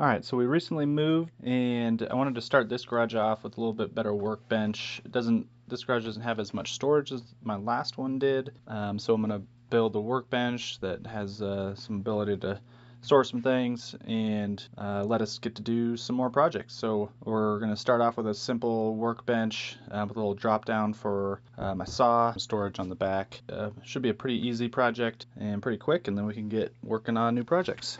Alright, so we recently moved and I wanted to start this garage off with a little bit better workbench. This garage doesn't have as much storage as my last one did, so I'm going to build a workbench that has some ability to store some things and let us get to do some more projects. So we're going to start off with a simple workbench with a little drop down for my saw, storage on the back. Should be a pretty easy project and pretty quick, and then we can get working on new projects.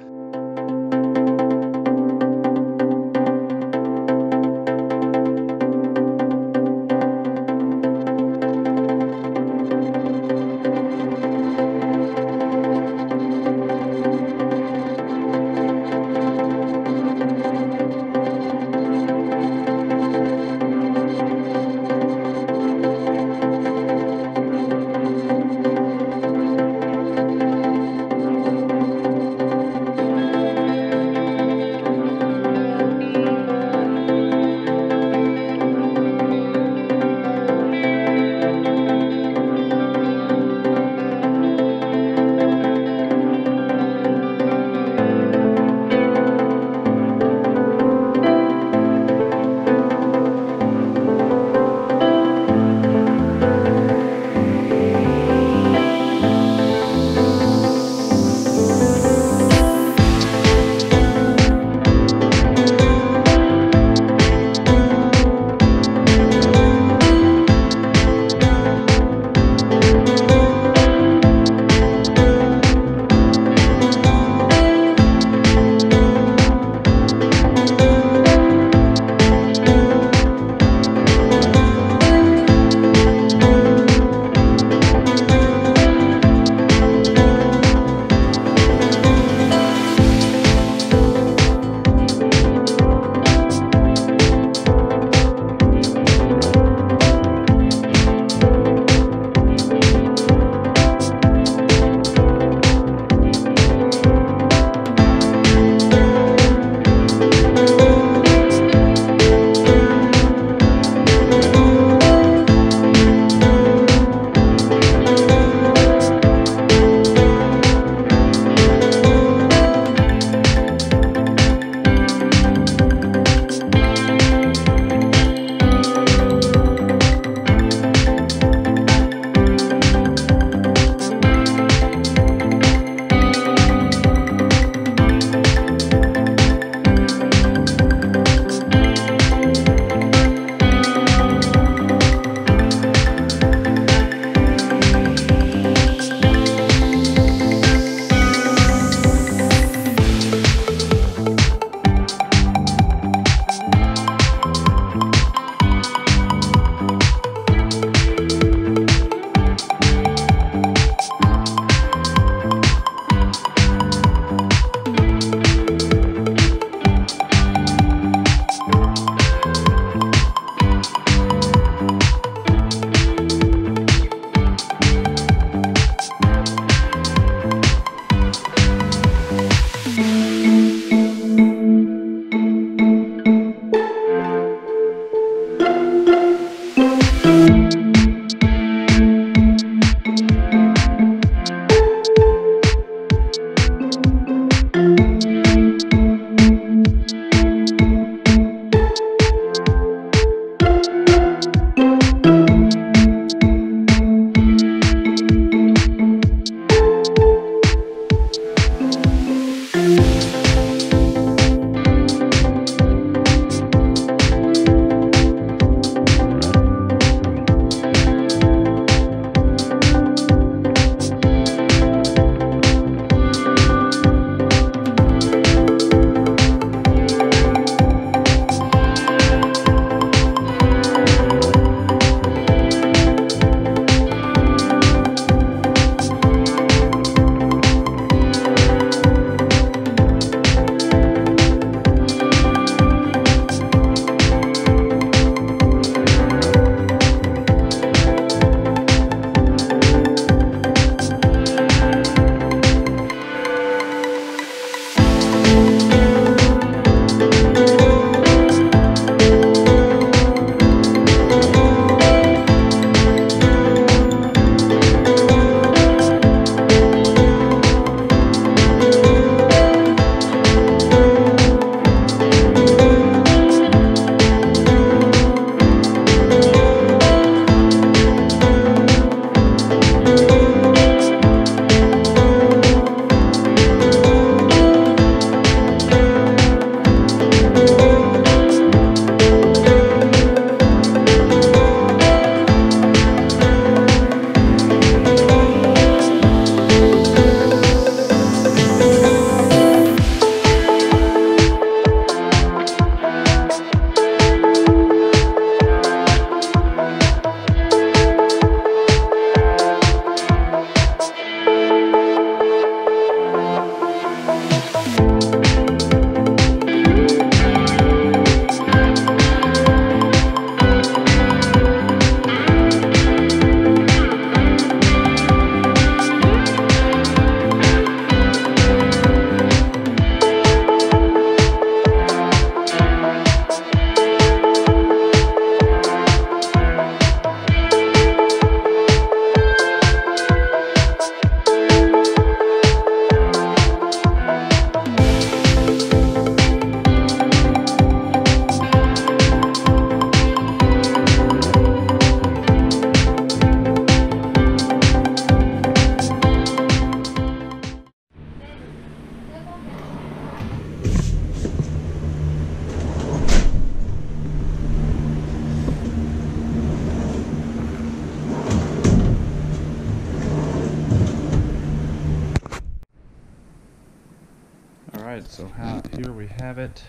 Alright, so here we have it.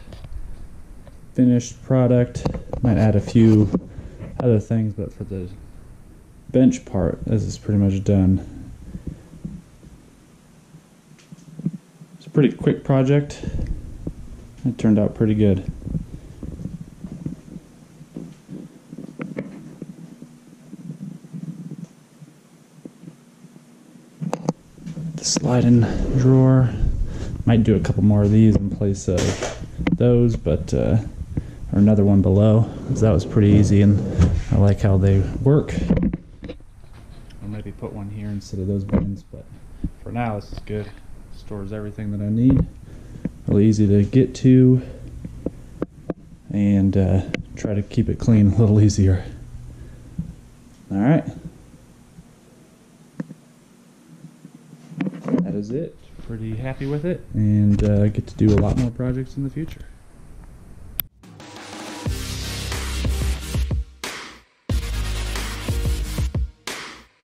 Finished product. Might add a few other things, but for the bench part, this is pretty much done. It's a pretty quick project. It turned out pretty good. The sliding drawer. Might do a couple more of these in place of those, but or another one below, because that was pretty easy and I like how they work. I'll maybe put one here instead of those bins, but for now this is good. Stores everything that I need. Really easy to get to, and try to keep it clean a little easier. Alright. That is it. Pretty happy with it, and get to do a lot more projects in the future.